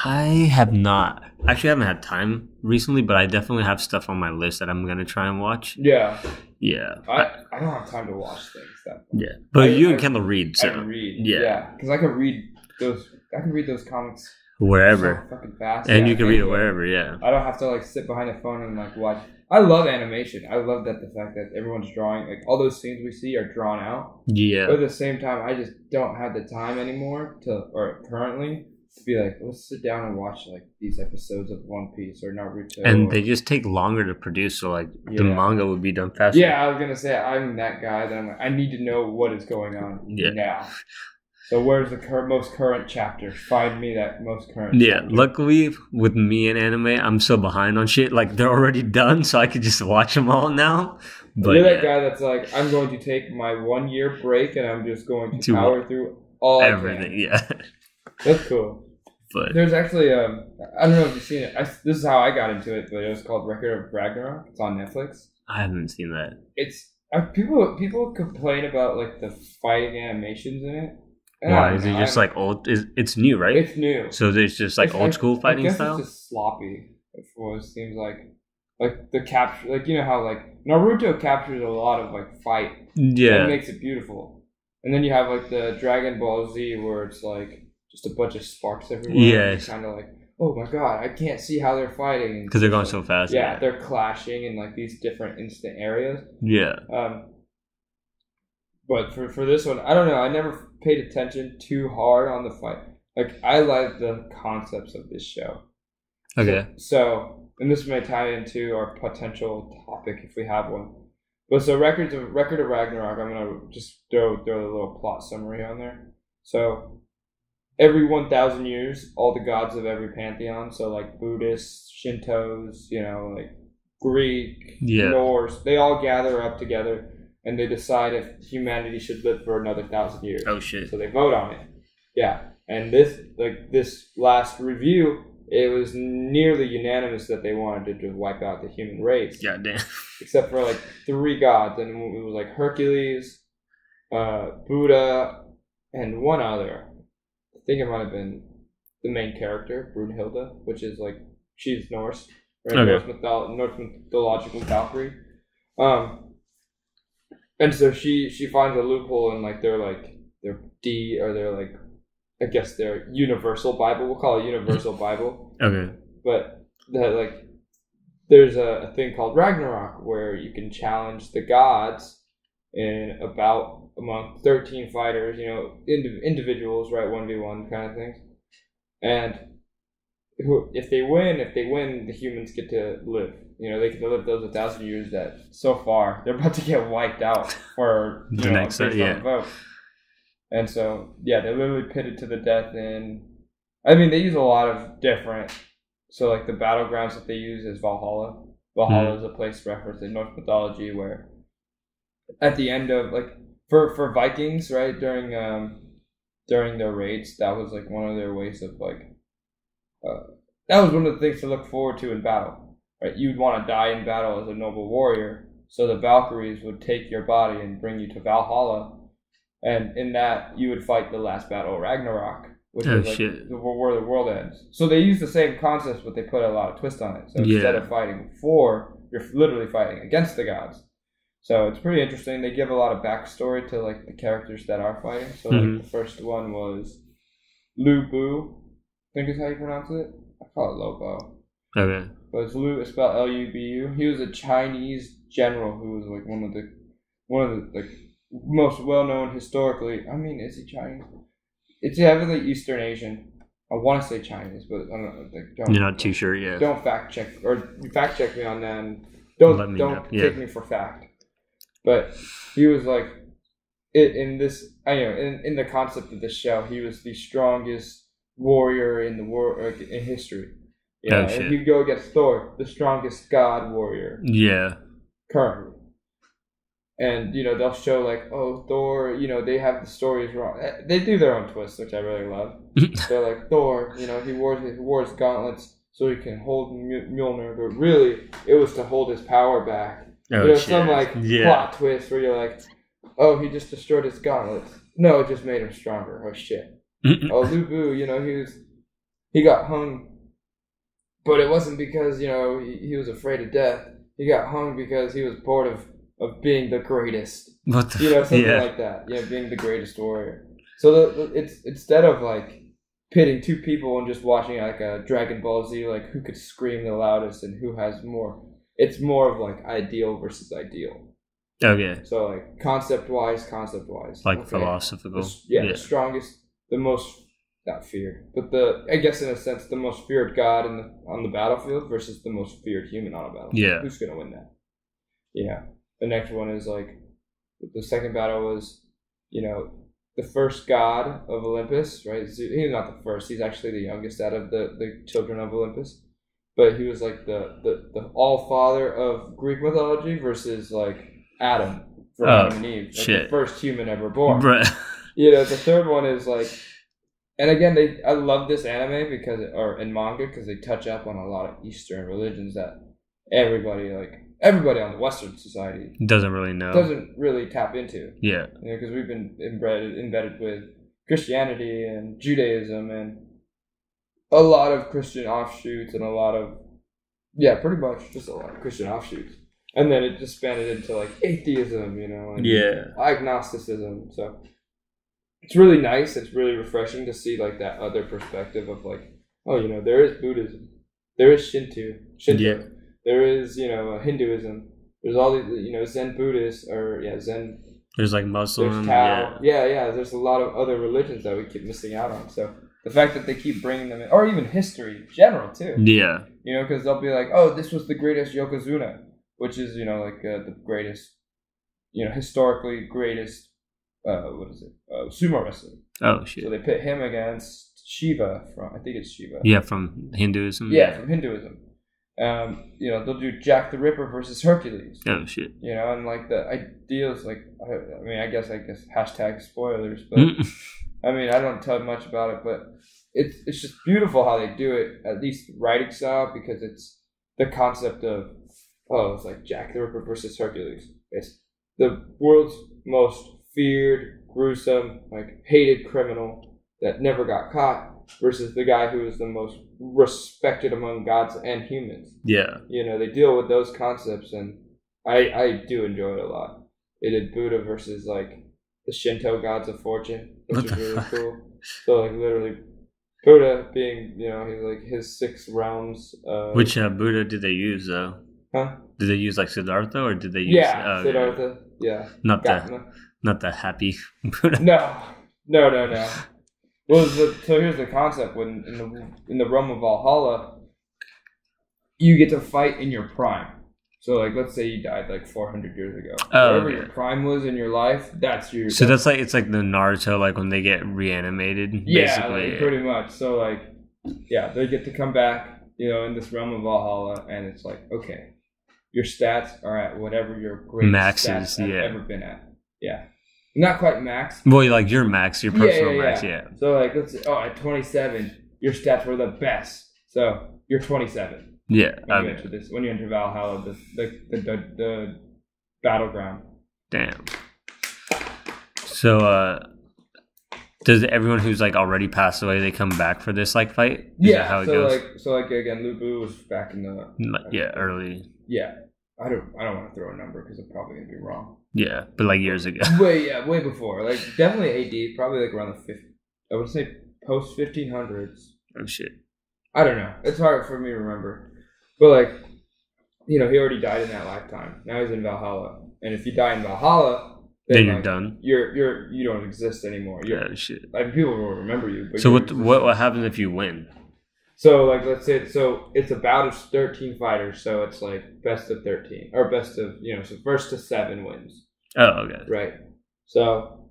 I have not. Actually, I haven't had time recently, but I definitely have stuff on my list that I'm gonna try and watch. Yeah. Yeah. I don't have time to watch things that much. Yeah. But you and Kendall read, so I can read. yeah. Because I can read those comics Wherever. so fucking fast. And you can read it wherever, yeah. I don't have to like sit behind a phone and like watch. I love animation. I love the fact that everyone's drawing, like all those scenes we see are drawn out. Yeah. But at the same time, I just don't have the time anymore currently to be like, let's sit down and watch like these episodes of One Piece or Naruto. And they just take longer to produce, so like the manga would be done faster. Yeah, I was gonna say I'm that guy that I'm like, I need to know what is going on now. So where's the most current chapter? Find me that most current chapter. Luckily with me and anime, I'm so behind on shit. Like they're already done, so I could just watch them all now. But you're that guy that's like, I'm going to take my 1 year break and I'm just going to power through all everything. Yeah, that's cool. But there's actually I don't know if you've seen it. This is how I got into it, but it was called Record of Ragnarok. It's on Netflix. I haven't seen that. It's people complain about like the fighting animations in it. Why is it just like old? It's new, right? It's new. So there's just like old school fighting style. It's just sloppy. It seems like the capture, like you know how like Naruto captures a lot of like fight. Yeah, that makes it beautiful. And then you have like the Dragon Ball Z where it's like just a bunch of sparks everywhere. Yeah, kind of like, oh my god, I can't see how they're fighting because they're going so fast. Yeah, they're clashing in like these different instant areas. Yeah. But for this one, I don't know. I never paid attention too hard on the fight. Like, I like the concepts of this show. Okay. So and this may tie into our potential topic if we have one. But so Record of Ragnarok, I'm going to just throw a little plot summary on there. So every 1,000 years, all the gods of every pantheon, so like Buddhists, Shintos, like Greek, Norse, they all gather up together. And they decide if humanity should live for another 1,000 years. Oh shit! So they vote on it. Yeah, and this last review, it was nearly unanimous that they wanted to just wipe out the human race. God damn. Except for like 3 gods, and it was like Hercules, Buddha, and one other. I think it might have been the main character, Brunhilde, which is like she's Norse, right? Okay. Norse mythological Valkyrie. And so she finds a loophole in like their universal Bible. We'll call it universal Bible. Okay. But there's a thing called Ragnarok where you can challenge the gods in a bout among 13 fighters, individuals, right? 1v1 kind of things. And if they win, the humans get to live. They get to live those 1,000 years that so far they're about to get wiped out for the next vote. And so they're literally pitted to the death. And I mean, they use a lot of different. So like the battlegrounds that they use is Valhalla. Valhalla is a place referenced in Norse mythology where at the end of like for Vikings, right, during their raids, that was like one of their ways of like that was one of the things to look forward to in battle. Right, you'd want to die in battle as a noble warrior, so the Valkyries would take your body and bring you to Valhalla, and in that you would fight the last battle, Ragnarok, which is like where the world ends. So they use the same concepts, but they put a lot of twist on it. So instead of fighting for, you're literally fighting against the gods. So it's pretty interesting. They give a lot of backstory to like the characters that are fighting. So like the first one was Lu Bu, I think is how you pronounce it. I call it Lobo. Okay. But it's spelled Lubu. He was a Chinese general who was like one of the like most well known historically. I mean, is he Chinese? It's heavily Eastern Asian. I want to say Chinese, but I'm not. Like, you're not too sure, yeah. Don't fact check me on that. And don't take me for fact. But he was like in the concept of this show, he was the strongest warrior in the world in history. Yeah, and you go against Thor, the strongest god warrior. Yeah. Currently. And, they'll show like, oh, Thor, they have the stories wrong. They do their own twists, which I really love. They're like, Thor, he wore his gauntlets so he can hold Mjolnir, but really, it was to hold his power back. Oh, some plot twist where you're like, oh, he just destroyed his gauntlets. No, it just made him stronger. Oh, shit. Oh, Lu Bu, he got hung, but it wasn't because he was afraid of death. He got hung because he was bored of being the greatest. What the Something like that. Being the greatest warrior. So it's instead of like pitting two people and just watching like a Dragon Ball Z, like who could scream the loudest and who has more. It's more of like ideal versus ideal. Okay. So like concept wise. Like philosophical. The strongest, the most not feared, but I guess in a sense the most feared god on the battlefield versus the most feared human on a battlefield. Yeah. Who's gonna win that? The next one is like the second battle was, the first god of Olympus, right? He's not the first. He's actually the youngest out of the children of Olympus. But he was like the all father of Greek mythology versus like Adam from Adam and Eve, like the first human ever born. The third one is like, and again, I love this anime and manga because they touch up on a lot of Eastern religions that everybody on the Western society doesn't really tap into. Yeah, because we've been embedded with Christianity and Judaism and a lot of Christian offshoots and a lot of pretty much just a lot of Christian offshoots, and then it just expanded into like atheism, and agnosticism. So it's really nice. It's really refreshing to see like that other perspective of like, there is Buddhism, there is Shinto. There is, Hinduism. There's all these, Zen Buddhists Zen. There's like Muslim. There's Tao. There's a lot of other religions that we keep missing out on. So the fact that they keep bringing them in, or even history in general too. Yeah. Because they'll be like, oh, this was the greatest Yokozuna, which is, the greatest, historically greatest, sumo wrestler. Oh, shit. So they pit him against Shiva I think it's Shiva. Yeah, from Hinduism. Yeah, from Hinduism. They'll do Jack the Ripper versus Hercules. Oh shit! And like the ideas, like I guess hashtag spoilers, but I don't tell much about it, but it's just beautiful how they do it, at least writing style, because it's the concept of it's like Jack the Ripper versus Hercules. It's the world's most feared, gruesome, like hated criminal that never got caught versus the guy who is the most respected among gods and humans. Yeah. They deal with those concepts, and I do enjoy it a lot. They did Buddha versus like the Shinto gods of fortune, which is really cool. So like literally Buddha being, he's like his 6 realms. Which Buddha did they use though? Huh? Did they use like Siddhartha or did they use Siddhartha? Yeah. Not the happy Buddha. No. Well, so here's the concept: when in the realm of Valhalla, you get to fight in your prime. So, like, let's say you died like 400 years ago. Whatever your prime was in your life, that's your. So it's like the Naruto, like when they get reanimated. Yeah, like, pretty much. So, like, they get to come back, in this realm of Valhalla, and it's like, okay, your stats are at whatever your greatest stats have ever been at. Yeah. Not quite max. Well, like your max, your personal max, yeah. So like, let's say, at 27, your stats were the best. So you're 27. Yeah. When you enter Valhalla, the battleground. Damn. So, does everyone who's like already passed away, they come back for this like fight? Is that how it goes? So again, Lu Bu was back in the early. Yeah. I don't want to throw a number because I'm probably gonna be wrong. Yeah, but like years ago. Way before. Like definitely AD, probably like around the I would say post 1500s. Oh shit. I don't know. It's hard for me to remember. But like, he already died in that lifetime. Now he's in Valhalla, and if you die in Valhalla, then you're done. You don't exist anymore. Shit. Like people will remember you. But so what happens if you win? So, like, let's say, it's a bout of 13 fighters, so it's, like, best of 13, or best of, so first to 7 wins. Oh, okay. Right. So,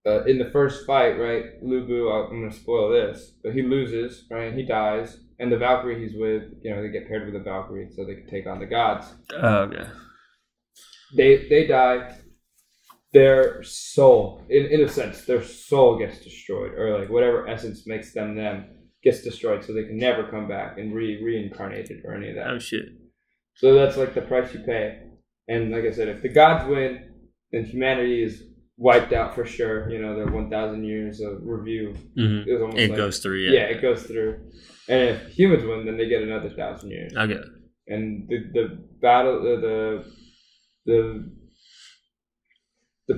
in the first fight, right, Lu Bu, I'm going to spoil this, but he loses, right, he dies, and the Valkyrie he's with, they get paired with a Valkyrie so they can take on the gods. Oh, okay. They die, their soul, in a sense, their soul gets destroyed, or, like, whatever essence makes them gets destroyed, so they can never come back and reincarnated or any of that. Oh shit! So that's like the price you pay. And like I said, if the gods win, then humanity is wiped out for sure. You know, the 1,000 years of review. Mm-hmm. It was almost It goes through. Yeah, it goes through. And if humans win, then they get another 1,000 years. Okay. And the battle, the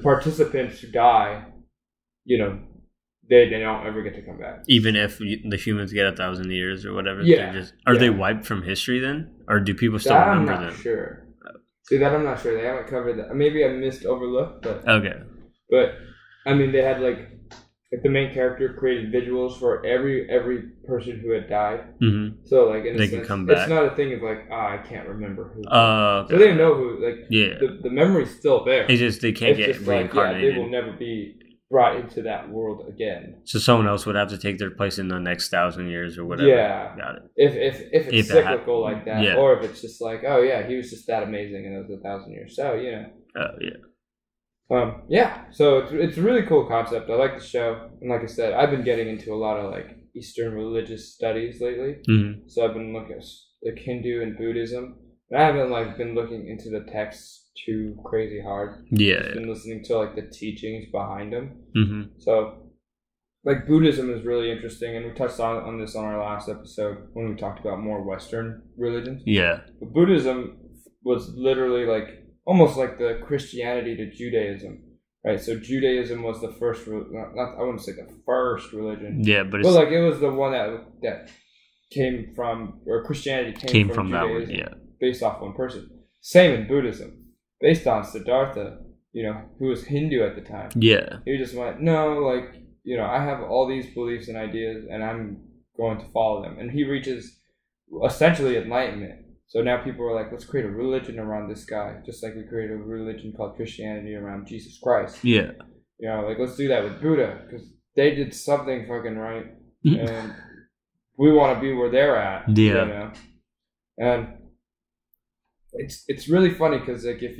participants who die, you know, they don't ever get to come back. Even if the humans get 1,000 years or whatever. Yeah. Are they wiped from history then, or do people still that remember I'm not them? Sure. See, that I'm not sure. They haven't covered that. Maybe I overlooked, but Okay. But I mean, they had like the main character created visuals for every person who had died. Mm-hmm. So like in a they sense, can come back. It's not a thing of like, I can't remember who. Okay. So they know who. Like yeah, the memory's still there. it's just they can't get just reincarnated. they will never be brought into that world again. So someone else would have to take their place in the next 1,000 years or whatever. Yeah, got it. If it's cyclical like that, yeah. or if it's just like, oh yeah, he was just that amazing and it was 1,000 years. So you know. Yeah. Yeah, so it's a really cool concept. I like the show, and like I said, I've been getting into a lot of like Eastern religious studies lately. Mm-hmm. So I've been looking at like Hindu and Buddhism, and I haven't like been looking into the texts too crazy hard. Yeah. I've been listening to like the teachings behind them. Mm-hmm. So like Buddhism is really interesting, and we touched on this on our last episode when we talked about more Western religions. Yeah. But Buddhism was literally like almost like the Christianity to Judaism, right? So Judaism was the first, I wouldn't say the first religion. Yeah, but like it was the one that came from, or Christianity came from Judaism, that one, yeah. Based off one person. Same in Buddhism, based on Siddhartha, you know, who was Hindu at the time. Yeah. He just went, no, like, you know, I have all these beliefs and ideas, and I'm going to follow them. And he reaches essentially enlightenment. So now people are like, let's create a religion around this guy, just like we created a religion called Christianity around Jesus Christ. Yeah. You know, like let's do that with Buddha, because they did something fucking right, and we want to be where they're at. Yeah. You know? And it's really funny because like if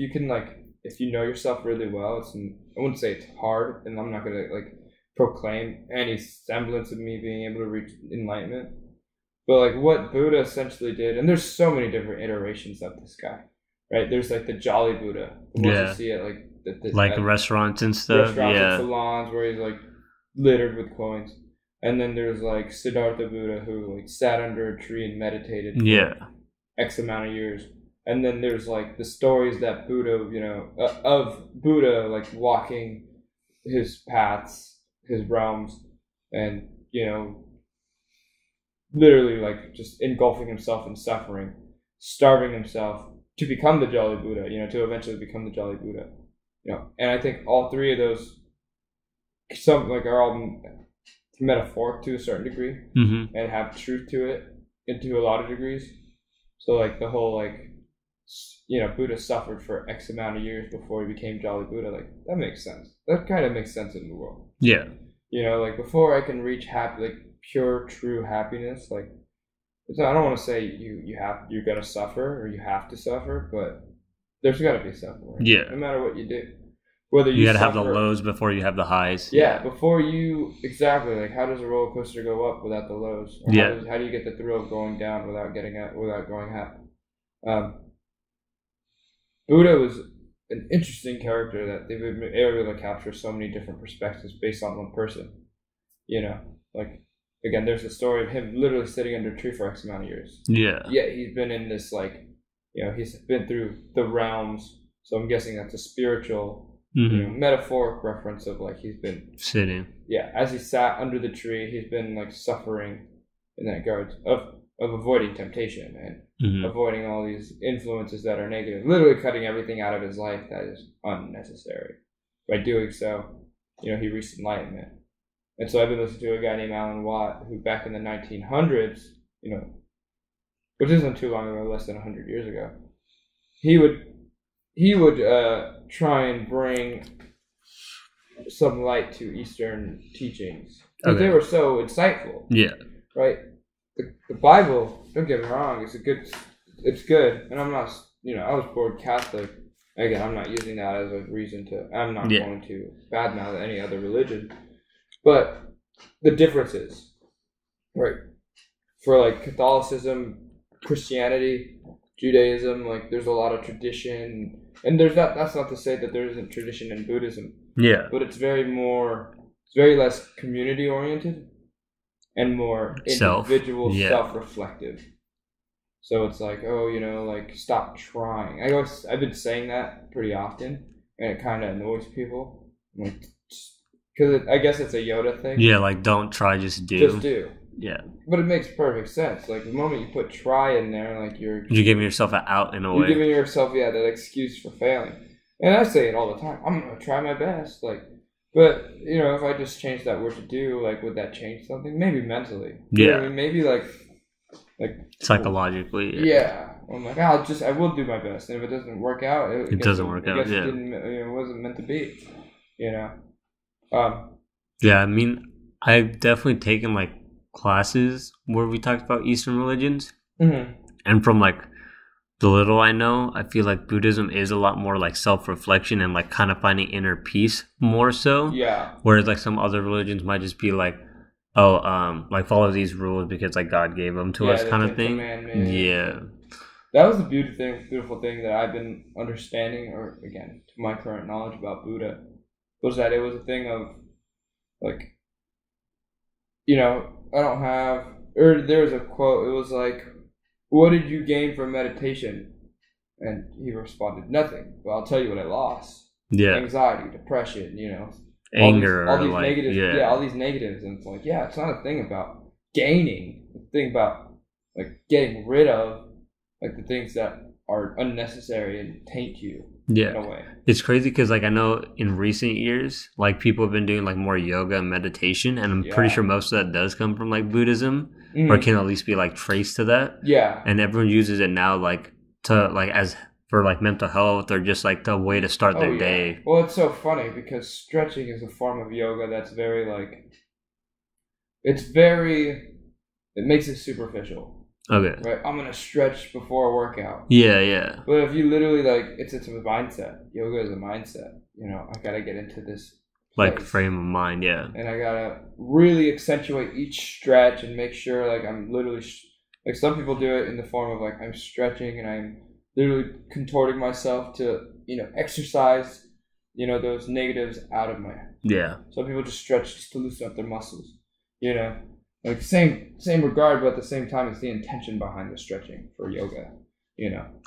you know yourself really well, I wouldn't say it's hard, and I'm not gonna like proclaim any semblance of me being able to reach enlightenment. But like what Buddha essentially did, and there's so many different iterations of this guy, right? There's like the Jolly Buddha, the ones you see at like restaurants and stuff, and salons where he's like littered with coins. And then there's like Siddhartha Buddha who like sat under a tree and meditated for X amount of years. And then there's like the stories that Buddha, you know, of Buddha like walking his paths, his realms, and you know, literally like just engulfing himself in suffering, starving himself to become the Jolly Buddha, you know, to eventually become the Jolly Buddha, you know. And I think all three of those are all metaphoric to a certain degree, mm-hmm. and have truth to it into a lot of degrees. So like the whole like, you know, Buddha suffered for X amount of years before he became Jolly Buddha, like that makes sense. That kind of makes sense in the world. Yeah. You know, like before I can reach pure true happiness, like I don't want to say you're gonna suffer or you have to suffer, but there's gotta be suffering. Yeah. No matter what you do. Whether you gotta have the lows before you have the highs. Yeah, before you exactly, like how does a roller coaster go up without the lows? Or how do you get the thrill of going down without going up? Buddha was an interesting character that they've been able to capture so many different perspectives based on one person. You know, like again, there's a story of him literally sitting under a tree for X amount of years. Yeah. Yeah, he's been in this like, you know, he's been through the realms. So I'm guessing that's a spiritual, mm-hmm. you know, metaphoric reference of like he's been sitting. Yeah, as he sat under the tree, he's been like suffering in that regard of avoiding temptation and mm-hmm. avoiding all these influences that are negative, literally cutting everything out of his life that is unnecessary. By doing so, you know, he reached enlightenment. And so I've been listening to a guy named Alan Watt, who back in the 1900s, you know, which isn't too long ago, less than 100 years ago, he would try and bring some light to Eastern teachings because they were so insightful. Yeah. Right. The Bible, don't get me wrong, it's good, and I'm not, you know, I was born Catholic. Again, I'm not using that as a reason to. I'm not going to badmouth any other religion, but the differences, right? For like Catholicism, Christianity, Judaism, like there's a lot of tradition, and there's that. That's not to say that there isn't tradition in Buddhism, Yeah. but it's very less community oriented and more individual, self-reflective. So it's like, oh, like stop trying. I've been saying that pretty often, and it kind of annoys people. Like, because I guess it's a Yoda thing. Yeah, like don't try, just do. Just do. Yeah. But it makes perfect sense. Like the moment you put try in there, like you're giving yourself an out in a way. You're giving yourself, that excuse for failing. And I say it all the time. I'm gonna try my best. Like, but if I just change that word to do, like, would that change something? Maybe mentally. Yeah. I mean, maybe like psychologically. Yeah. I'm like, I will do my best, and if it doesn't work out, it doesn't work out. Yeah. It wasn't meant to be. Yeah, I mean, I've definitely taken like classes where we talked about Eastern religions, and from like the little I know, I feel like Buddhism is a lot more like self-reflection and like kind of finding inner peace more so. Yeah. Whereas like some other religions might just be like, like follow these rules because like God gave them to us, kind of thing. Yeah. That was the beautiful thing that I've been understanding, or again, to my current knowledge about Buddha, was that it was a thing of like, I don't have, or there's a quote, it was like, what did you gain from meditation? And he responded, nothing. Well, I'll tell you what I lost. Yeah. Anxiety, depression, anger, all these like, negatives. Yeah, all these negatives. And it's like, it's not a thing about gaining. It's a thing about like getting rid of like the things that are unnecessary and taint you. Yeah. In a way. It's crazy because like I know in recent years, like people have been doing like more yoga and meditation, and I'm pretty sure most of that does come from like Buddhism, or can at least be like traced to that. Yeah. And everyone uses it now like to like as for like mental health, or just like the way to start their day. Well, it's so funny because stretching is a form of yoga that's very like, it makes it superficial. Okay. Right, I'm gonna stretch before a workout. Yeah, yeah. But if you literally like, it's a mindset. Yoga is a mindset. I gotta get into this like frame of mind, yeah. And I gotta really accentuate each stretch and make sure like I'm literally like some people do it in the form of like I'm stretching and I'm literally contorting myself to exercise those negatives out of my head. Yeah. Some people just stretch just to loosen up their muscles. Like same regard, but at the same time, it's the intention behind the stretching for yoga,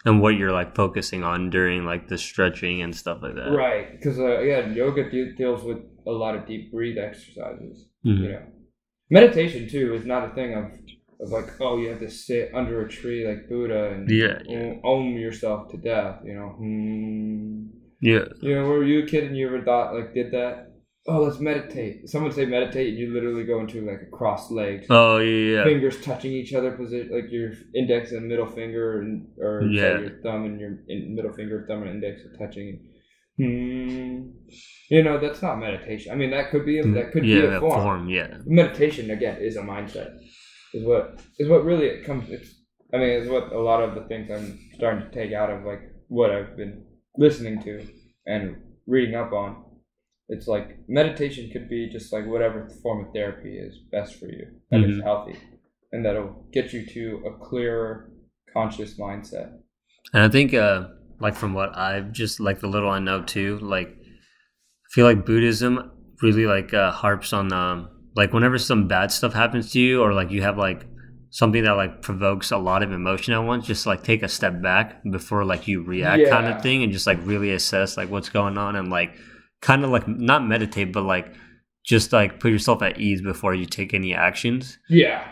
And what you're like focusing on during like the stretching and stuff like that. Right, because yoga deals with a lot of deep breathe exercises. Meditation too is not a thing of like, oh, you have to sit under a tree like Buddha and om yourself to death. Yeah. Were you a kid and you ever thought like did that? Oh, let's meditate. Someone say meditate, and you literally go into like a crossed legs. Oh yeah. Fingers touching each other, position like your index and middle finger, or your thumb and your middle finger, thumb and index are touching. That's not meditation. I mean, that could be a form. Yeah. Meditation again is a mindset. Is what really it comes. Is what a lot of the things I'm starting to take out of like what I've been listening to and reading up on. It's like meditation could be just like whatever form of therapy is best for you, that is healthy, and that'll get you to a clearer, conscious mindset. And I think, like from what I've just like the little I know too, like I feel like Buddhism really like harps on like whenever some bad stuff happens to you, or like you have like something that like provokes a lot of emotion at once, just like take a step back before like you react, kind of thing, and just like really assess like what's going on, and like kind of like not meditate, but like just like put yourself at ease before you take any actions. Yeah.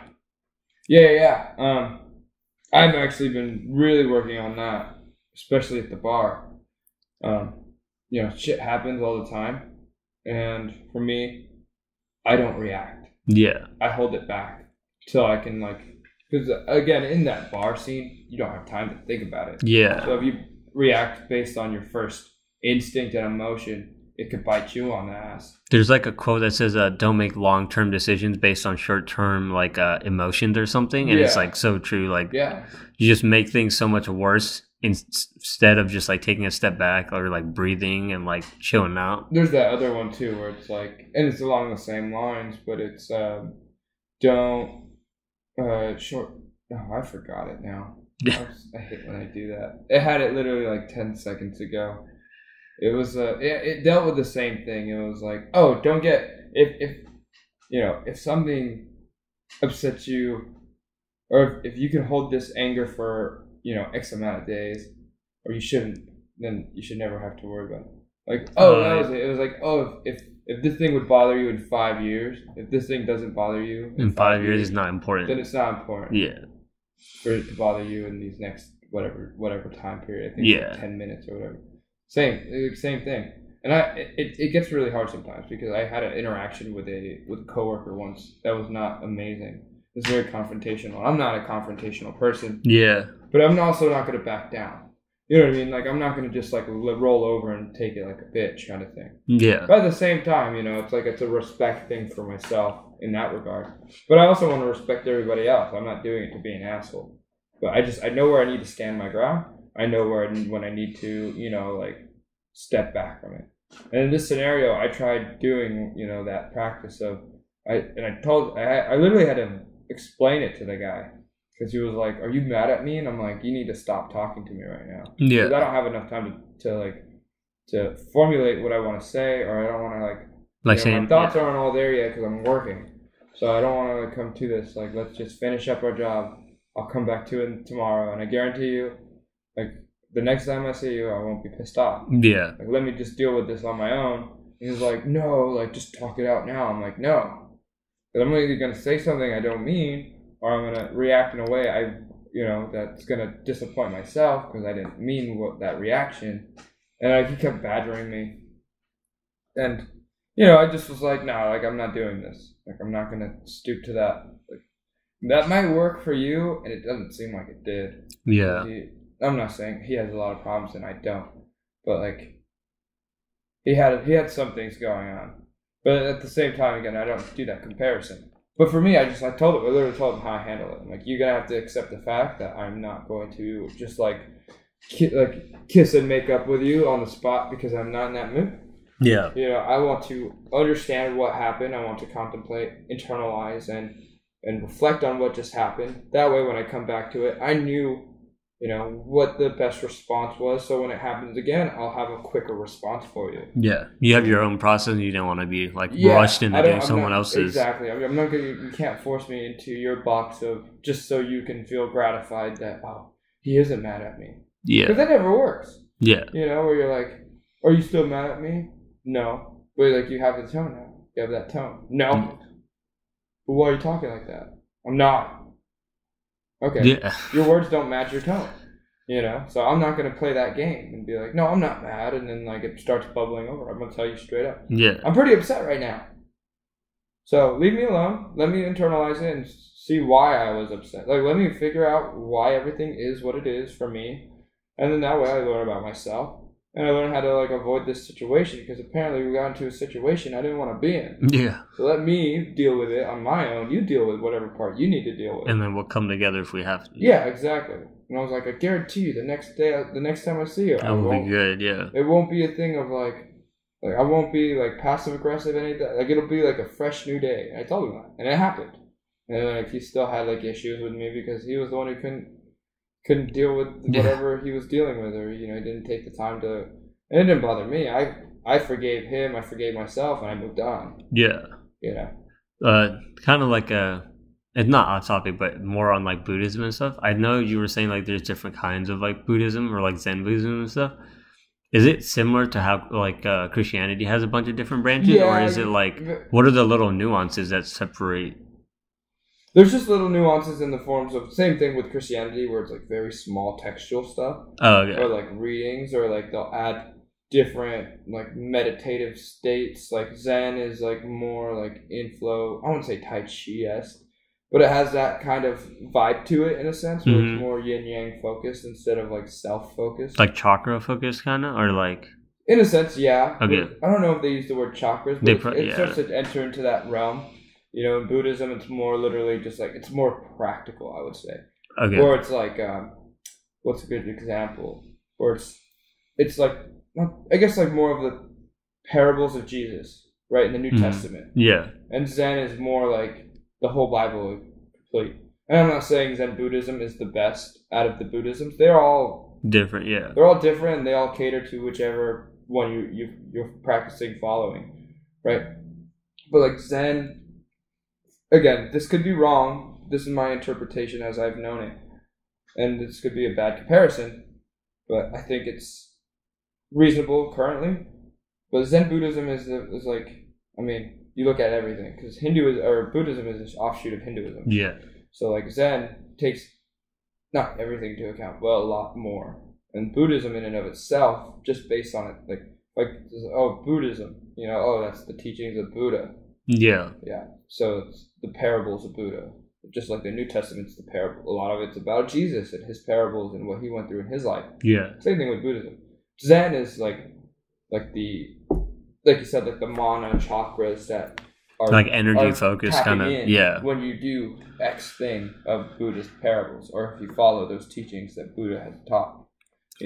I've actually been really working on that, especially at the bar. Shit happens all the time, and for me, I don't react. Yeah. I hold it back till I can like, because again, in that bar scene, you don't have time to think about it. Yeah. So if you react based on your first instinct and emotion, it could bite you on the ass. There's like a quote that says, don't make long-term decisions based on short-term like emotions or something. And it's like so true. Like you just make things so much worse instead of just like taking a step back or like breathing and like chilling out. There's that other one too where it's like, and it's along the same lines, but it's I forgot it now. I hate when I do that. It had it literally like 10 seconds ago. It was it dealt with the same thing. It was like, oh, don't get if if something upsets you, or if you can hold this anger for X amount of days, or you shouldn't, then you should never have to worry about it. Like, oh, that was it. It was like, oh, if this thing would bother you in 5 years, if this thing doesn't bother you in 5 years, it's not important. Then it's not important. Yeah. For it to bother you in these next whatever time period. I think it's like 10 minutes or whatever. Same thing. And it gets really hard sometimes because I had an interaction with a coworker once that was not amazing. It's very confrontational. I'm not a confrontational person. Yeah. But I'm also not going to back down. You know what I mean? Like, I'm not going to just like roll over and take it like a bitch kind of thing. Yeah. But at the same time, it's a respect thing for myself in that regard. But I also want to respect everybody else. I'm not doing it to be an asshole. But I know where I need to stand my ground. I know when I need to, step back from it. And in this scenario, I tried doing, that practice of, I literally had to explain it to the guy. Because he was like, "Are you mad at me?" And I'm like, "You need to stop talking to me right now." Yeah. Because I don't have enough time to formulate what I want to say, or I don't want to my thoughts aren't all there yet because I'm working. So I don't want to come to this let's just finish up our job. I'll come back to it tomorrow, and I guarantee you, the next time I see you, I won't be pissed off. Yeah. Let me just deal with this on my own. And he's like, "No, just talk it out now." I'm like, "No, because I'm either gonna say something I don't mean, or I'm going to react in a way that's going to disappoint myself because I didn't mean that reaction." And he kept badgering me. And, I just was like, no, I'm not doing this. I'm not going to stoop to that. That might work for you, and it doesn't seem like it did. Yeah. I'm not saying he has a lot of problems and I don't. But, he had some things going on. But at the same time, again, I don't do that comparison. But for me, I literally told him how I handle it. I'm like, you're going to have to accept the fact that I'm not going to just kiss and make up with you on the spot because I'm not in that mood. Yeah. I want to understand what happened. I want to contemplate, internalize, and reflect on what just happened. That way, when I come back to it, I knew, what the best response was. So when it happens again, I'll have a quicker response for you. Yeah. You have your own process and you don't want to be rushed into doing someone else's. Exactly. I'm not going to, you can't force me into your box of just so you can feel gratified that, oh, he isn't mad at me. Yeah. Because that never works. Yeah. Where you're like, are you still mad at me? No. But you have the tone now. You have that tone. No. But why are you talking like that? I'm not. Okay. Yeah. Your words don't match your tone. So I'm not going to play that game and be like, no, I'm not mad. And then it starts bubbling over. I'm going to tell you straight up. Yeah. I'm pretty upset right now. So leave me alone. Let me internalize it and see why I was upset. Let me figure out why everything is what it is for me. And then that way I learn about myself. And I learned how to avoid this situation because apparently we got into a situation I didn't want to be in. Yeah. So let me deal with it on my own. You deal with whatever part you need to deal with. And then we'll come together if we have to. Yeah, exactly. And I was like, I guarantee you the next time I see you, that will be good, yeah. It won't be a thing of I won't be passive aggressive anything. It'll be a fresh new day. And I told him that. And it happened. And he still had issues with me because he was the one who couldn't deal with whatever he was dealing with, or he didn't take the time to. And it didn't bother me. I forgave him. I forgave myself, and I moved on. Yeah. Kind of it's not off topic, but more on Buddhism and stuff. I know you were saying there's different kinds of Buddhism or Zen Buddhism and stuff. Is it similar to how Christianity has a bunch of different branches, or is it what are the little nuances that separate? There's just little nuances in the forms of same thing with Christianity where it's very small textual stuff. Oh, okay. Or readings, or they'll add different meditative states. Zen is more inflow. I wouldn't say Tai Chi-esque, but it has that kind of vibe to it in a sense where it's more yin yang focused instead of self focused. Chakra focused kind of, or in a sense, yeah. Okay. I don't know if they use the word chakras, but it starts to enter into that realm. In Buddhism, it's more literally just it's more practical, I would say. Okay. Or it's what's a good example? Or it's I guess more of the parables of Jesus, right, in the New Testament. Yeah. And Zen is more the whole Bible complete. And I'm not saying Zen Buddhism is the best out of the Buddhisms. They're all different, yeah. They're all different, and they all cater to whichever one you're practicing following, right? But like Zen, again, this could be wrong. This is my interpretation as I've known it, and this could be a bad comparison, but I think it's reasonable currently. But Zen Buddhism is like, I mean, you look at everything, because Hinduism or Buddhism is this offshoot of Hinduism. Yeah. So like Zen takes not everything into account, but a lot more. And Buddhism in and of itself, just based on it, like Buddhism, that's the teachings of Buddha. Yeah. Yeah. So it's the parables of Buddha. Just like the New Testament's the parable. A lot of it's about Jesus and his parables and what he went through in his life. Yeah. Same thing with Buddhism. Zen is like you said, like the mana chakras that are like energy focused kind of. Yeah. When you do X thing of Buddhist parables, or if you follow those teachings that Buddha has taught.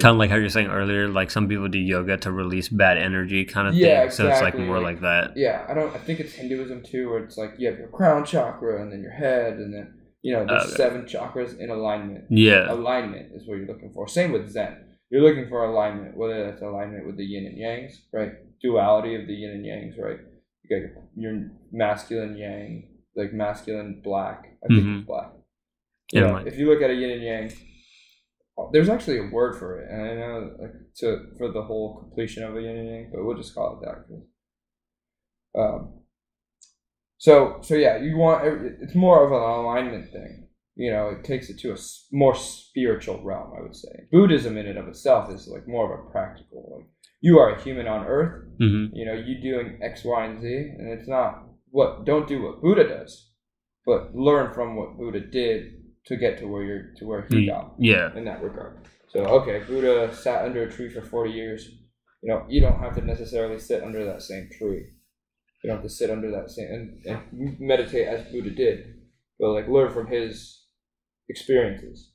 Kind of like how you're saying earlier, like some people do yoga to release bad energy kind of thing. Exactly. So it's like more like that. Yeah, I think it's Hinduism too, where it's like you have your crown chakra and then your head and then, there's 7 chakras in alignment. Yeah. Alignment is what you're looking for. Same with Zen. You're looking for alignment, whether that's alignment with the yin and yangs, right? Duality of the yin and yangs, right? You got your masculine yang, like masculine black. I think it's black. Yeah. If you look at a yin and yang, there's actually a word for it, and I know for the whole completion of a yin and yang, but we'll just call it that. So yeah, you want it's more of an alignment thing. It takes it to a more spiritual realm, I would say. Buddhism in and of itself is like more of a practical. Like you are a human on Earth. Mm-hmm. You doing X, Y, and Z, and it's not don't do what Buddha does, but learn from what Buddha did to get to where he got. Yeah. In that regard. So okay, Buddha sat under a tree for 40 years. You don't have to necessarily sit under that same tree. You don't have to sit under that same and meditate as Buddha did, but like learn from his experiences.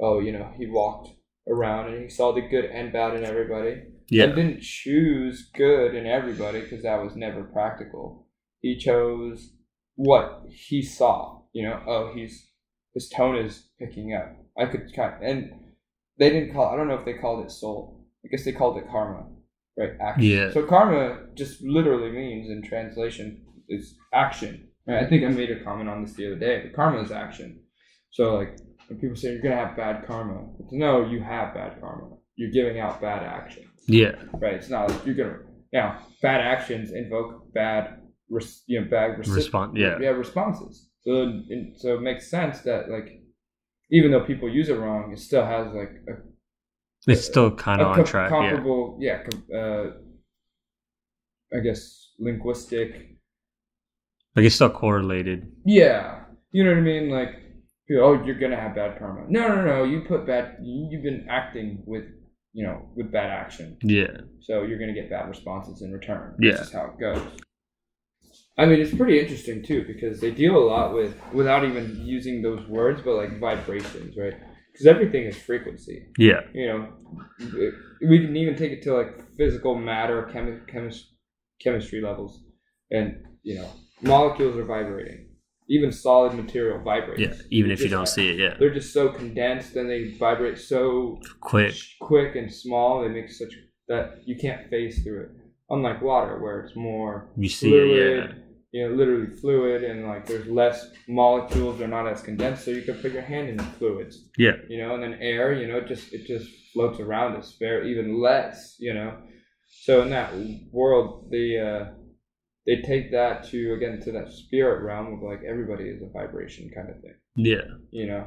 He walked around and he saw the good and bad in everybody. Yeah. And didn't choose good in everybody because that was never practical. He chose what he saw. His tone is picking up. And they didn't I don't know if they called it soul. I guess they called it karma, right? Action. Yeah. So karma just literally means, in translation, is action. Right? I think I made a comment on this the other day. But karma is action. So like when people say you're gonna have bad karma, it's no, you have bad karma. You're giving out bad actions. Yeah. Right. It's not like you're gonna bad actions invoke bad response. Yeah. Responses. So it makes sense that like even though people use it wrong, it still has like it's still kind of on track. Comparable, I guess linguistic. Like it's still correlated. Yeah, you know what I mean. Like, you're gonna have bad karma. No. You've been acting with bad action. Yeah. So you're gonna get bad responses in return. Yeah. This is how it goes. I mean, it's pretty interesting too because they deal a lot with, without even using those words, but like vibrations, right? Because everything is frequency. Yeah. We can even take it to like physical matter, chemistry levels, and molecules are vibrating. Even solid material vibrates. Yeah. Even if you don't see it. Yeah. They're just so condensed and they vibrate so quick and small. They make such that you can't phase through it. Unlike water, where it's more fluid, literally fluid, and like there's less molecules, they're not as condensed, so you can put your hand in the fluids. Yeah. And then air, it just floats around us, even less, So in that world, they take that to that spirit realm of like everybody is a vibration kind of thing. Yeah.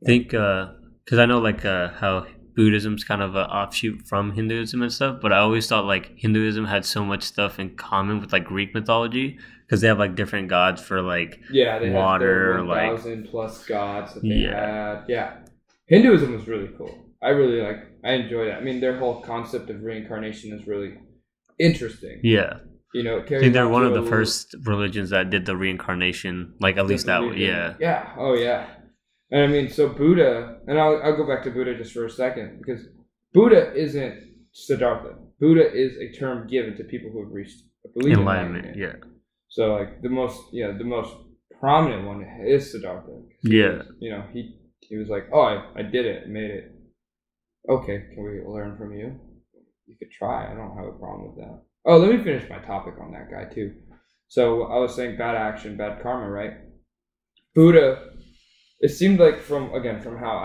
I think because I know like how Buddhism's kind of an offshoot from Hinduism and stuff, but I always thought like Hinduism had so much stuff in common with like Greek mythology because they have like different gods for like they water, had 1,000 plus gods that they had. Yeah, Hinduism was really cool. I enjoy that. I mean, their whole concept of reincarnation is really interesting. Yeah. I think they're one of the first religions that did the reincarnation, like at least that way. Yeah. Yeah. Oh yeah. And I mean, so Buddha, and I'll go back to Buddha just for a second, because Buddha isn't Siddhartha. Buddha is a term given to people who have reached enlightenment. Yeah. So like the most prominent one is Siddhartha. Yeah. He was like, oh, I did it, made it. Okay, can we learn from you? you could try. I don't have a problem with that. Oh, let me finish my topic on that guy too. So I was saying bad action, bad karma, right? Buddha, it seemed like from how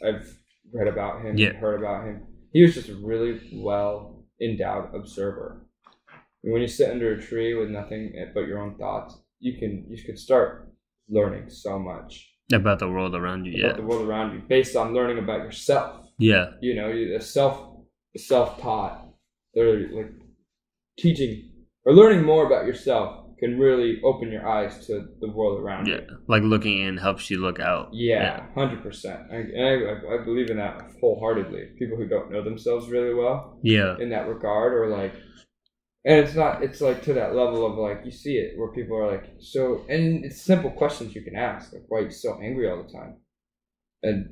I've read about him, heard about him, he was just a really well endowed observer. And when you sit under a tree with nothing but your own thoughts, you could start learning so much about the world around you. About the world around you, based on learning about yourself. Yeah. You know, the self-taught, or like teaching or learning more about yourself can really open your eyes to the world around you. Yeah, like looking in helps you look out. Yeah, 100%. I believe in that wholeheartedly. People who don't know themselves really well. Yeah. In that regard, or like, and it's like to that level of like, you see it where people are like, so, and it's simple questions you can ask, like, why are you so angry all the time? And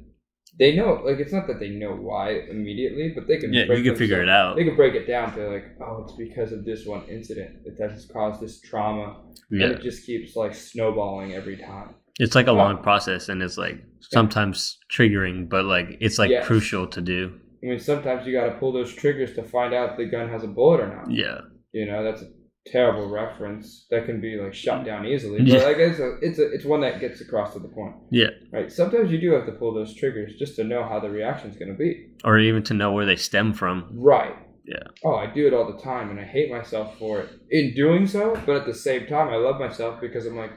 they know, like, it's not that they know why immediately, but they can. Yeah, you can figure it out. They can break it down to like, oh, it's because of this one incident that has caused this trauma, and it just keeps like snowballing every time. It's like a long process, and it's like sometimes triggering, but like it's like crucial to do. I mean, sometimes you got to pull those triggers to find out if the gun has a bullet or not. Yeah, you know, that's a terrible reference that can be like shut down easily, but like it's one that gets across to the point. Yeah, right. Sometimes you do have to pull those triggers just to know how the reaction's going to be, or even to know where they stem from. Right. Yeah. Oh, I do it all the time, and I hate myself for it in doing so. But at the same time, I love myself because I'm like,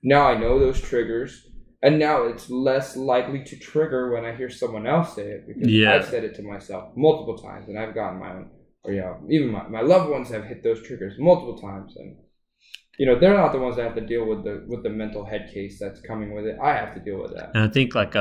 now I know those triggers, and now it's less likely to trigger when I hear someone else say it, because I've said it to myself multiple times, and I've gotten my own. Or, you know, even my loved ones have hit those triggers multiple times, and you know, they're not the ones that have to deal with the mental head case that's coming with it. I have to deal with that. And I think like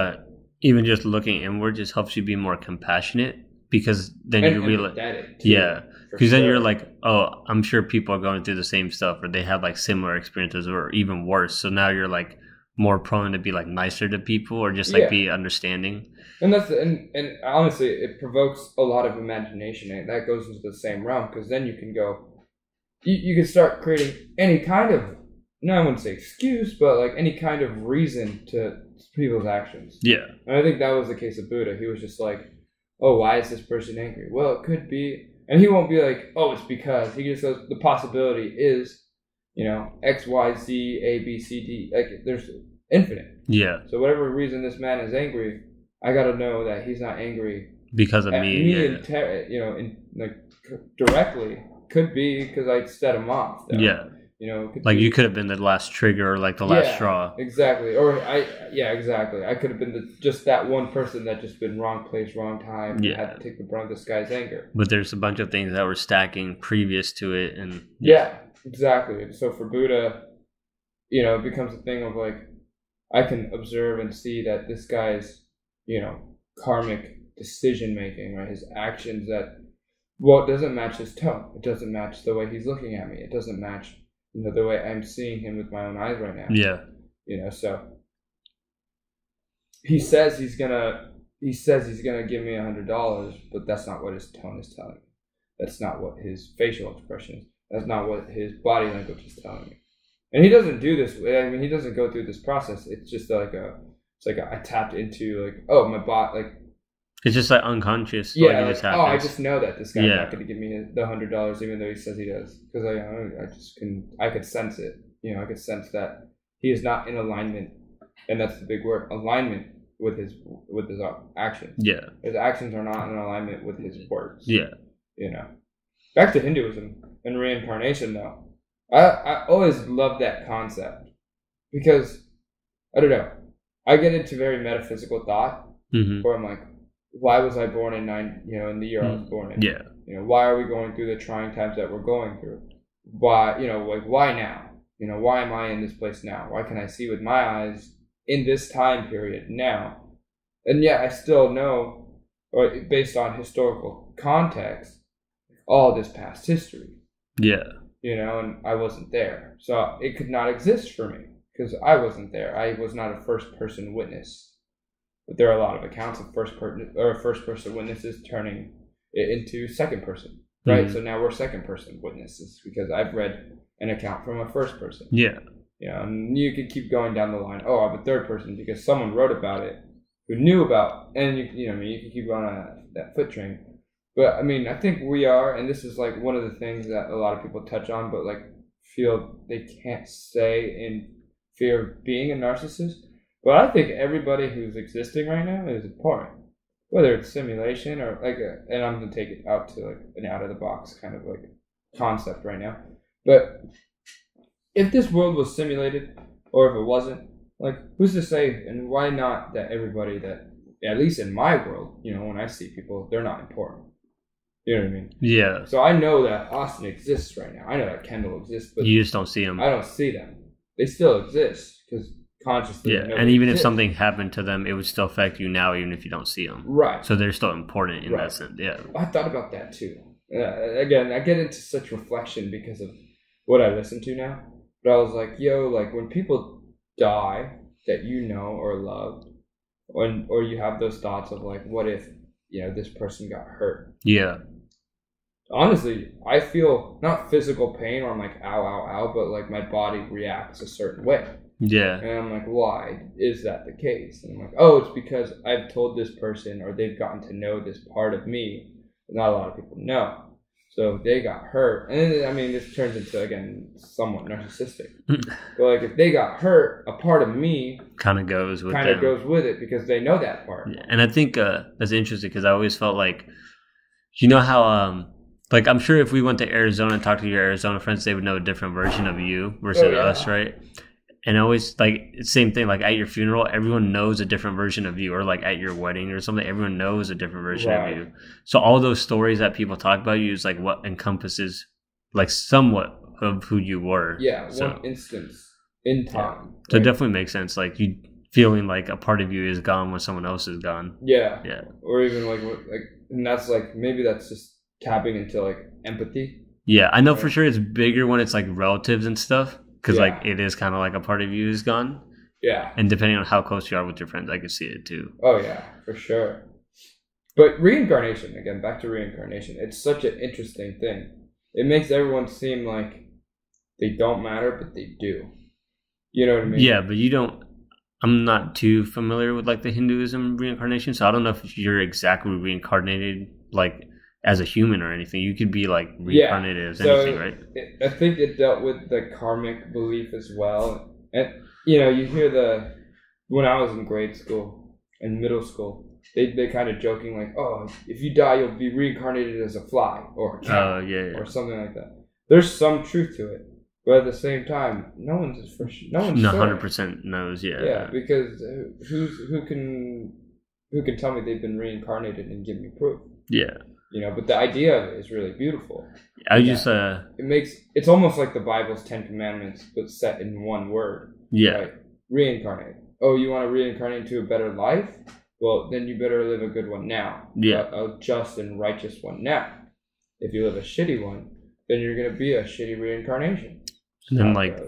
even just looking inward just helps you be more compassionate, because then you realize, because then you're like, oh, I'm sure people are going through the same stuff, or they have like similar experiences, or even worse. So now you're like more prone to be like nicer to people, or just like be understanding. And that's and honestly, it provokes a lot of imagination, and that goes into the same realm, because then you can go, you can start creating any kind of, no, I wouldn't say excuse, but like any kind of reason to people's actions. Yeah. And I think that was the case of Buddha. He was just like, oh, why is this person angry? Well, it could be, and he won't be like, oh, it's because. He just says the possibility is, you know, X, Y, Z, A, B, C, D. Like, there's infinite. Yeah. So whatever reason this man is angry, I got to know that he's not angry because of me. You know, like directly. Could be because I set him off. Though. Yeah. You know, like you could have been the last trigger, or like the last straw. Exactly. Or exactly. I could have been just that one person that just been wrong place, wrong time. Yeah. Had to take the brunt of this guy's anger. But there's a bunch of things that were stacking previous to it, and exactly. So for Buddha, you know, it becomes a thing of like, I can observe and see that this guy's, you know, karmic decision making, right? His actions that, well, it doesn't match his tone. It doesn't match the way he's looking at me. It doesn't match, you know, the way I'm seeing him with my own eyes right now. Yeah. You know, so he says he's gonna give me $100, but that's not what his tone is telling me. That's not what his facial expression is. That's not what his body language is telling me. And he doesn't do this. I mean, he doesn't go through this process. It's just like I tapped into like, oh, my bot, like. It's just like unconscious. Yeah, like, I just know that this guy's not going to give me the $100, even though he says he does, because I could sense it. You know, I could sense that he is not in alignment, and that's the big word, alignment with his actions. Yeah, his actions are not in alignment with his words. Yeah, you know. Back to Hinduism and reincarnation, though. I always loved that concept because I don't know. I get into very metaphysical thought where I'm like, why was I born in the year I was born in? Yeah. You know, why are we going through the trying times that we're going through? Why, you know, like, why now? You know, why am I in this place now? Why can I see with my eyes in this time period now? And yet I still know, or based on historical context, all this past history. Yeah. You know, and I wasn't there. So it could not exist for me because I wasn't there. I was not a first-person witness. But there are a lot of accounts of first-person witnesses turning it into second-person, right? So now we're second-person witnesses because I've read an account from a first person. Yeah. Yeah, and you could keep going down the line. Oh, I'm a third person because someone wrote about it who knew about, and you can keep going on that foot train. But I mean, I think we are, and this is like one of the things that a lot of people touch on, but like feel they can't say in fear of being a narcissist. But I think everybody who's existing right now is important, whether it's simulation or like, and I'm gonna take it out to like an out of the box kind of like concept right now. But if this world was simulated, or if it wasn't, like who's to say? And why not that everybody that, at least in my world, you know, when I see people, they're not important. You know what I mean? Yeah. So I know that Austin exists right now. I know that Kendall exists, but you just don't see them. I don't see them. They still exist because consciously. Yeah, and even if something happened to them, it would still affect you now, even if you don't see them. Right. So they're still important in that sense. Yeah. I thought about that too. Again, I get into such reflection because of what I listen to now. But I was like, yo, like when people die that you know or love, or you have those thoughts of like, what if, you know, this person got hurt? Yeah. Honestly, I feel not physical pain where I'm like, ow, ow, ow, but like my body reacts a certain way. Yeah. And I'm like, why is that the case? And I'm like, oh, it's because I've told this person or they've gotten to know this part of me that not a lot of people know. So they got hurt. And then, I mean, this turns into, again, somewhat narcissistic. But like if they got hurt, a part of me kind of goes with it because they know that part. Yeah. And I think that's interesting because I always felt like, you know how like I'm sure if we went to Arizona and talked to your Arizona friends, they would know a different version of you versus us, right? And always like same thing, like at your funeral, everyone knows a different version of you, or like at your wedding or something, everyone knows a different version of you. So all those stories that people talk about you is like what encompasses like somewhat of who you were. Yeah, one instance in time. So it definitely makes sense. Like you feeling like a part of you is gone when someone else is gone. Yeah. Yeah. Or even like and that's like maybe that's just tapping into like empathy. Yeah, I know for sure it's bigger when it's like relatives and stuff. Because, like, it is kind of like a part of you is gone. Yeah. And depending on how close you are with your friends, I can see it, too. Oh, yeah, for sure. But reincarnation, again, back to reincarnation, it's such an interesting thing. It makes everyone seem like they don't matter, but they do. You know what I mean? Yeah, but you don't... I'm not too familiar with, like, the Hinduism reincarnation, so I don't know if you're exactly reincarnated, like... as a human or anything. You could be like reincarnated as anything, right? I think it dealt with the karmic belief as well. And you know, you hear when I was in grade school and middle school, they kind of joking like, oh, if you die you'll be reincarnated as a fly or a cat or something like that. There's some truth to it. But at the same time, no one's 100% knows, Yeah, because who can tell me they've been reincarnated and give me proof? Yeah. You know, but the idea of it is really beautiful. It's almost like the Bible's 10 Commandments, but set in one word. Yeah. Right? Reincarnate. Oh, you want to reincarnate into a better life? Well, then you better live a good one now. Yeah. A just and righteous one now. If you live a shitty one, then you're going to be a shitty reincarnation. And then, like,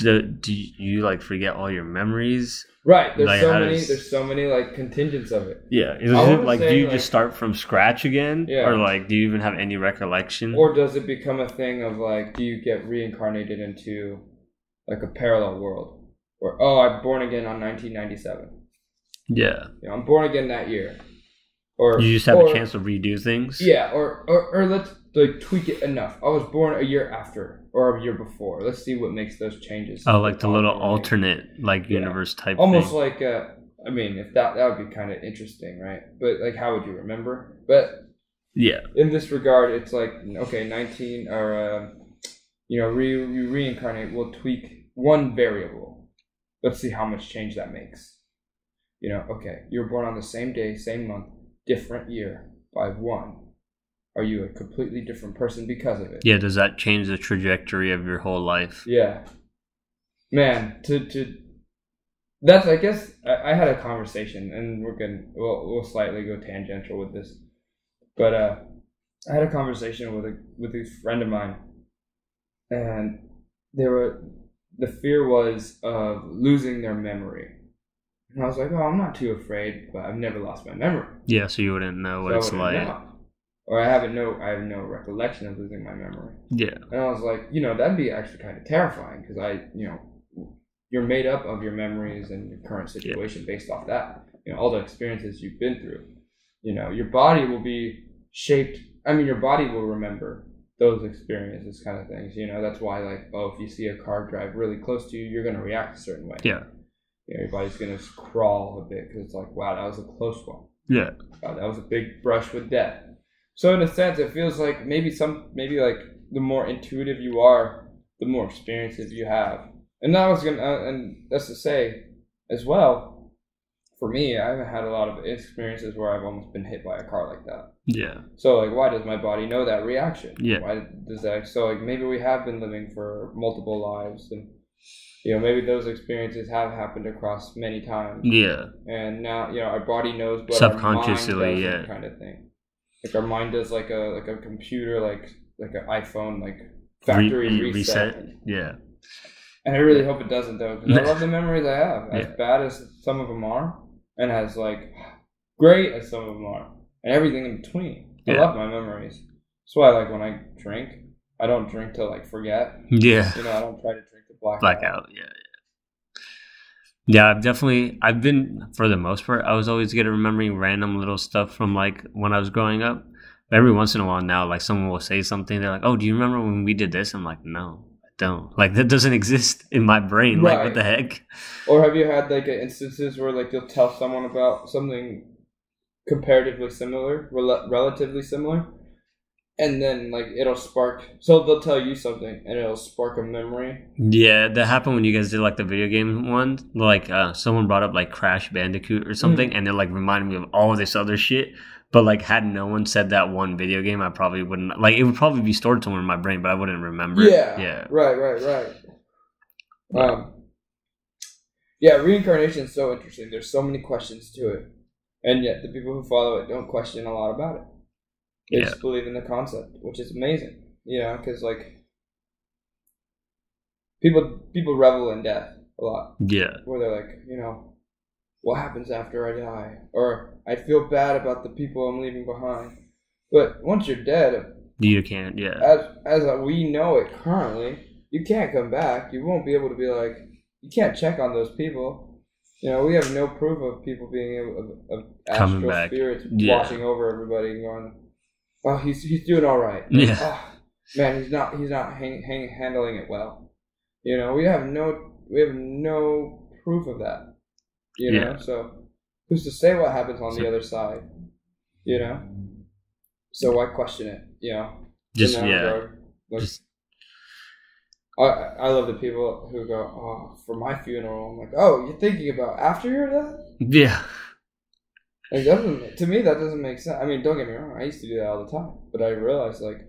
do you like forget all your memories? Right. There's so many like contingents of it. Yeah. Is it like, do you just start from scratch again? Yeah. Or like, do you even have any recollection? Or does it become a thing of like, do you get reincarnated into like a parallel world? Or, oh, I'm born again on 1997. Yeah. You know, I'm born again that year. Or you just have a chance to redo things? Yeah. Or let's like tweak it enough. I was born a year after or a year before. Let's see what makes those changes. Oh, like the little alternate like universe type almost thing. Like I mean, if that would be kind of interesting, right? But like, how would you remember? But yeah, in this regard, it's like, okay, 19 or you reincarnate. We'll tweak one variable. Let's see how much change that makes. You know, okay, you're born on the same day, same month, different year by one. Are you a completely different person because of it? Yeah, does that change the trajectory of your whole life? Yeah. Man, that's, I guess, I had a conversation, and we'll slightly go tangential with this. But I had a conversation with a friend of mine, and the fear was of losing their memory. And I was like, oh, I'm not too afraid, but I've never lost my memory. Yeah, so you wouldn't know what it's like. Or I have no recollection of losing my memory. Yeah. And I was like, that'd be actually kind of terrifying because you're made up of your memories and your current situation based off that. All the experiences you've been through. Your body will be shaped. I mean, your body will remember those experiences, kind of things. You know, that's why, like, if you see a car drive really close to you, you're gonna react a certain way. Yeah. You know, your body's gonna crawl a bit because it's like, wow, that was a close one. Yeah. Wow, that was a big brush with death. So in a sense, it feels like maybe like the more intuitive you are, the more experiences you have. And and that's to say, as well, for me, I haven't had a lot of experiences where I've almost been hit by a car like that. Yeah. So like, why does my body know that reaction? Yeah. Why does that? So like, maybe we have been living for multiple lives, and you know, maybe those experiences have happened across many times. Yeah. And now, you know, our body knows what subconsciously, our mind does, yeah, kind of thing. Like our mind does like a computer, like an iPhone, like factory reset. Yeah. And I really hope it doesn't, though, because I love the memories I have. As bad as some of them are, and as like great as some of them are, and everything in between. I love my memories. That's why, like, when I drink, I don't drink to like forget. Yeah. You know, I don't try to drink to black out. Yeah. Yeah, I've been, for the most part, I was always good at remembering random little stuff from like when I was growing up. But every once in a while now, like someone will say something, they're like, "Oh, do you remember when we did this?" I'm like, "No, I don't." Like that doesn't exist in my brain. Right. Like, what the heck? Or have you had like instances where like you'll tell someone about something comparatively similar, relatively similar, and then like it'll spark, so they'll tell you something and it'll spark a memory? Yeah, that happened when you guys did like the video game one. Like someone brought up like Crash Bandicoot or something, and it like reminded me of all this other shit. But like, had no one said that one video game, I probably wouldn't, like, it would probably be stored somewhere in my brain, but I wouldn't remember it. Yeah. Right. Yeah, reincarnation is so interesting. There's so many questions to it, and yet the people who follow it don't question a lot about it. They just believe in the concept, which is amazing. You know, because like people revel in death a lot. Yeah, where they're like, you know, what happens after I die, or I feel bad about the people I'm leaving behind. But once you're dead, you can't. Yeah, as we know it currently, you can't come back. You won't be able to be like, you can't check on those people. You know, we have no proof of people being able of astral spirits watching over everybody and going, "Oh, he's doing all right." Like, oh, man, he's not handling it well. You know, we have no proof of that. You know, so who's to say what happens on the other side? You know, so why question it? You know, I love the people who go, "Oh, for my funeral." I'm like, "Oh, you're thinking about after your death?" Yeah. Like, to me, that doesn't make sense. I mean, don't get me wrong. I used to do that all the time, but I realized like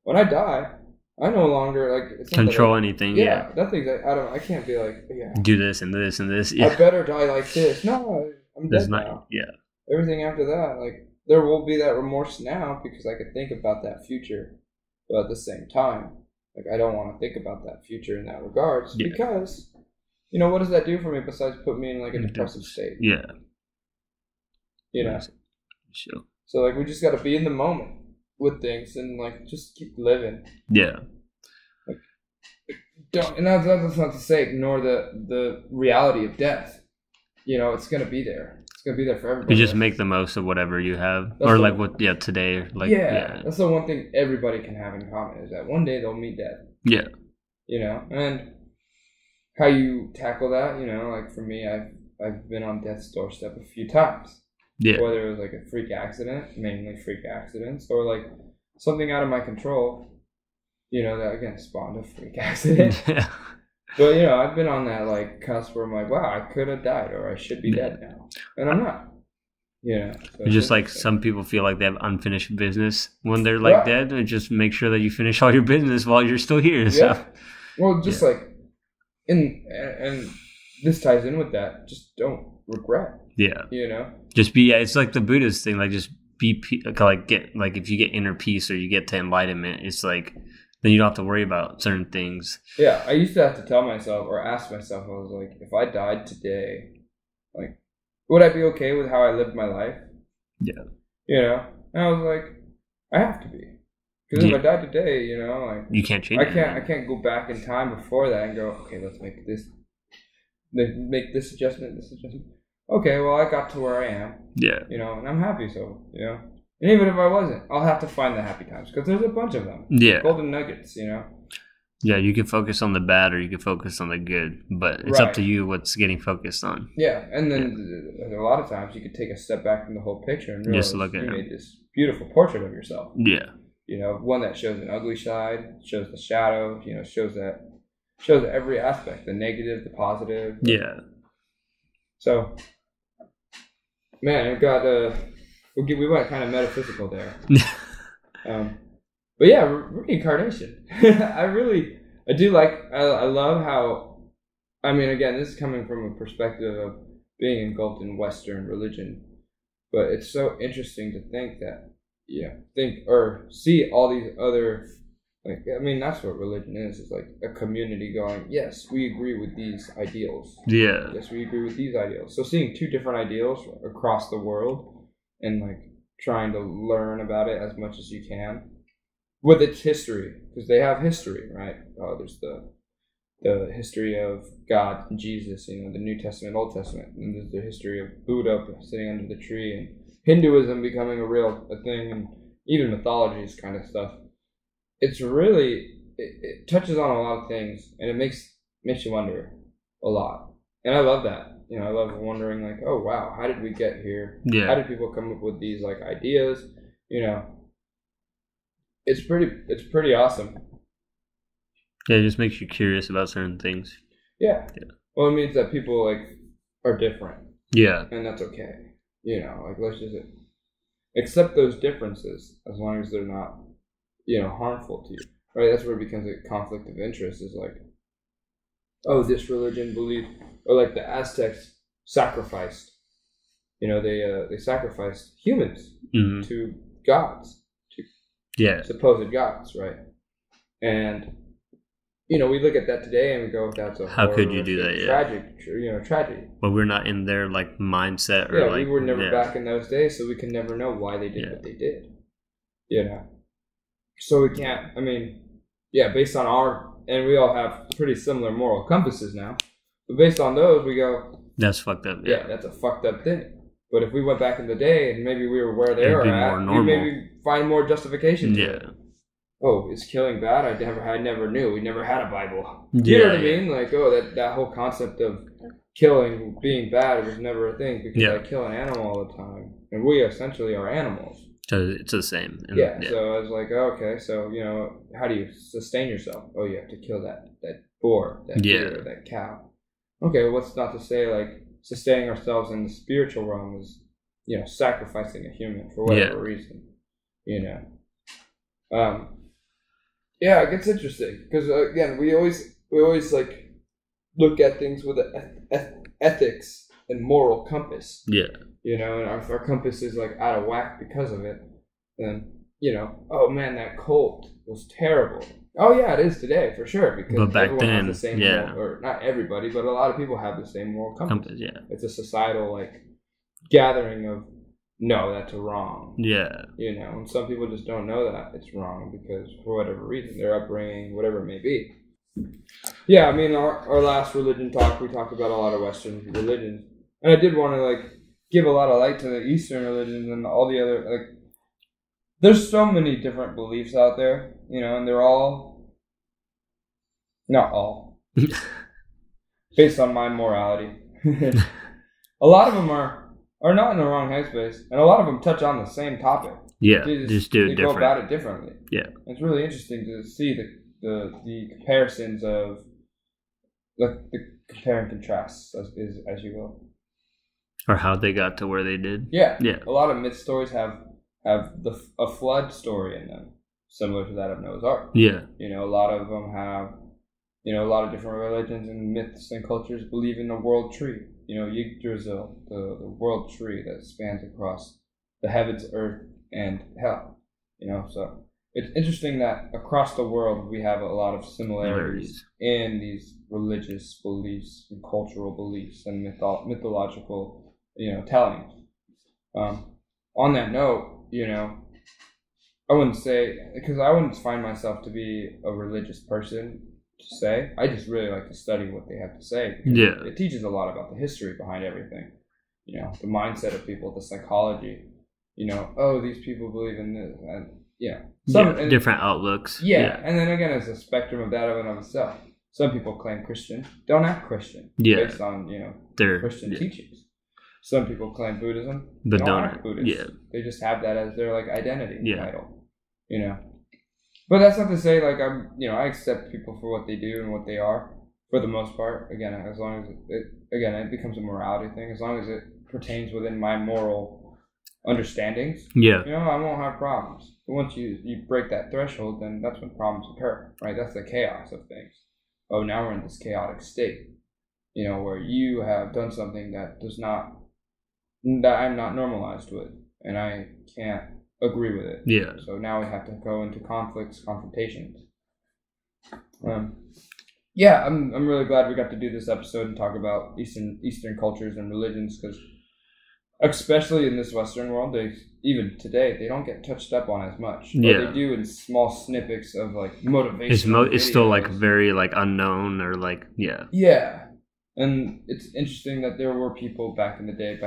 when I die, I no longer like control anything. Yeah, nothing. I can't be like, do this and this and this. Yeah. I better die like this. No, I'm dead now. Yeah. Everything after that, like, there will be that remorse now because I could think about that future, but at the same time, like, I don't want to think about that future in that regards because, you know, what does that do for me besides put me in like a depressive state? Yeah. You know. Sure. So like, we just got to be in the moment with things and like just keep living. Yeah. Like, and that's not to say ignore the reality of death. You know, it's gonna be there. It's gonna be there for everybody. You just make the most of whatever you have, or like what today. Like that's the one thing everybody can have in common is that one day they'll meet death. Yeah. You know, and how you tackle that. You know, like for me, I've been on death's doorstep a few times. Yeah. Whether it was like a freak accident, mainly freak accidents, or like something out of my control, you know, that again spawned a freak accident. Yeah. But, you know, I've been on that like cusp where I'm like, wow, I could have died or I should be dead now. And I'm not. You know. So just like some people feel like they have unfinished business when they're like dead, and just make sure that you finish all your business while you're still here. Yeah. So. Well, just like and this ties in with that. Just don't regret. Yeah. You know? Just be, it's like the Buddhist thing, like just be, like get, like if you get inner peace or you get to enlightenment, it's like, then you don't have to worry about certain things. Yeah. I used to have to tell myself or ask myself, I was like, if I died today, like, would I be okay with how I lived my life? Yeah. You know? And I was like, I have to be. Because if I died today, you know, like, you can't change it. I can't go back in time before that and go, okay, let's make this adjustment, Okay, well, I got to where I am. Yeah. You know, and I'm happy, so, you know. And even if I wasn't, I'll have to find the happy times because there's a bunch of them. Yeah. Golden nuggets, you know? Yeah, you can focus on the bad or you can focus on the good, but it's up to you what's getting focused on. Yeah, and then a lot of times you could take a step back from the whole picture and realize you made this beautiful portrait of yourself. Yeah. You know, one that shows an ugly side, shows the shadow, you know, shows every aspect, the negative, the positive. Yeah. So, man, it got we went kind of metaphysical there. But yeah, reincarnation. I love how, I mean, again, this is coming from a perspective of being engulfed in Western religion, but it's so interesting to think that, see all these other, like, I mean, that's what religion is. It's like a community going, yes, we agree with these ideals. Yeah. Yes, we agree with these ideals. So seeing two different ideals across the world and like trying to learn about it as much as you can with its history, because they have history, right? There's the history of God and Jesus, you know, the New Testament, Old Testament, and there's the history of Buddha sitting under the tree and Hinduism becoming a thing, and even mythologies kind of stuff. It's really, it touches on a lot of things, and it makes you wonder a lot. And I love that. You know, I love wondering, like, oh, wow, how did we get here? Yeah. How did people come up with these, like, ideas? You know, it's pretty awesome. Yeah, it just makes you curious about certain things. Yeah. Well, it means that people, like, are different. Yeah. And that's okay. You know, like, let's just accept those differences as long as they're not, you know, harmful to you. Right? That's where it becomes a conflict of interest, is like, oh, this religion believed, or like the Aztecs sacrificed, you know, they sacrificed humans to gods, to supposed gods, right? And, you know, we look at that today and we go, that's a how could you do that? Tragedy. But we're not in their like mindset, or we were never back in those days, so we can never know why they did what they did. You know, so we can't. I mean, based on and we all have pretty similar moral compasses now, but based on those, we go, that's fucked up. Yeah, that's a fucked up thing. But if we went back in the day and maybe we were where they are at, we'd maybe find more justification to it. Oh, is killing bad? I never knew. We never had a Bible. You know what I mean? Like, oh, that whole concept of killing being bad was never a thing because I kill an animal all the time, and we essentially are animals. So it's the same. So I was like, okay, so, you know, how do you sustain yourself? Oh, you have to kill that boar, that deer, that cow. Okay, well, what's not to say, like, sustaining ourselves in the spiritual realm is, you know, sacrificing a human for whatever reason, you know. It gets interesting because, again, we always like look at things with ethics and moral compass. Yeah. You know, and our compass is like out of whack because of it. And, you know, oh man, that cult was terrible. Oh yeah, it is today for sure, because but back everyone then, has the same moral, or not everybody, but a lot of people have the same moral compass. It's a societal like gathering of, no, that's wrong. Yeah. You know, and some people just don't know that it's wrong because for whatever reason, their upbringing, whatever it may be. Yeah, I mean, our last religion talk, we talked about a lot of Western religions, and I did want to like give a lot of light to the Eastern religions and all the other, like, there's so many different beliefs out there, you know, and they're all, not all, based on my morality. A lot of them are not in the wrong headspace, and a lot of them touch on the same topic. Yeah, just do it different. They go about it differently. Yeah. It's really interesting to see the comparisons of, the compare and contrasts, as you will. Or how they got to where they did. Yeah. Yeah. A lot of myth stories have a flood story in them, similar to that of Noah's Ark. Yeah. You know, a lot of them have, you know, a lot of different religions and myths and cultures believe in the world tree. You know, Yggdrasil, the world tree that spans across the heavens, earth, and hell. You know, so it's interesting that across the world we have a lot of similarities in these religious beliefs and cultural beliefs and mythological, you know, tellings. On that note, you know, I wouldn't say, because I wouldn't find myself to be a religious person to say. I just really like to study what they have to say. Yeah. It teaches a lot about the history behind everything. You know, the mindset of people, the psychology, oh, these people believe in this, and different outlooks. Yeah, and then again, it's a spectrum of that in and of itself. Some people claim Christian, don't act Christian, based on their Christian teachings. Some people claim Buddhism, but don't act Buddhist. Yeah. They just have that as their like identity title, But that's not to say like I accept people for what they do and what they are for the most part. Again, as long as it becomes a morality thing, as long as it pertains within my moral understandings. Yeah. I won't have problems. But once you break that threshold, then that's when problems occur, right? That's the chaos of things. Oh, now we're in this chaotic state, where you have done something that I'm not normalized with, and I can't agree with it. Yeah. So now we have to go into confrontations. I'm really glad we got to do this episode and talk about Eastern cultures and religions, because especially in this Western world, even today they don't get touched up on as much. Yeah. They do in small snippets of like motivation. It's still like very like unknown or like Yeah. And it's interesting that there were people back in the day,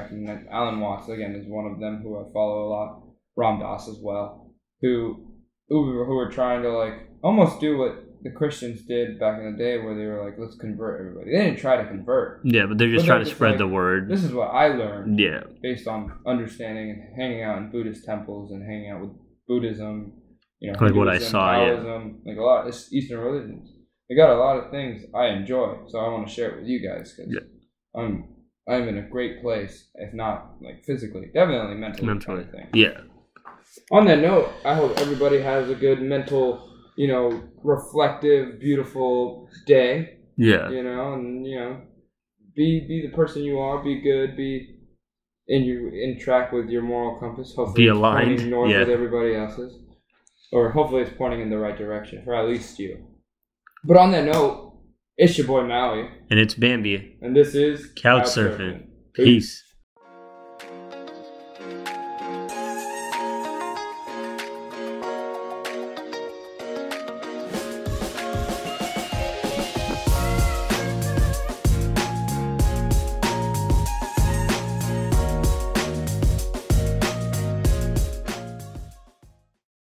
Alan Watts again is one of them who I follow a lot, Ram Dass as well, who were trying to like almost do what the Christians did back in the day, where they were like, let's convert everybody. They didn't try to convert. Yeah, but they're just trying to spread the word. This is what I learned. Yeah. Based on understanding and hanging out in Buddhist temples and hanging out with Buddhism, like Hinduism, what I saw, Taoism, like a lot of Eastern religions. They got a lot of things I enjoy, so I want to share it with you guys, because I'm in a great place, if not like physically, definitely mentally. Kind of thing. Yeah. On that note, I hope everybody has a good mental, reflective, beautiful day. Yeah. And be the person you are. Be good. Be in track with your moral compass. Hopefully, be aligned. Pointing north with everybody else's, or hopefully it's pointing in the right direction for at least you. But on that note, it's your boy Maui. And it's Bambi. And this is Couch Surfing. Peace.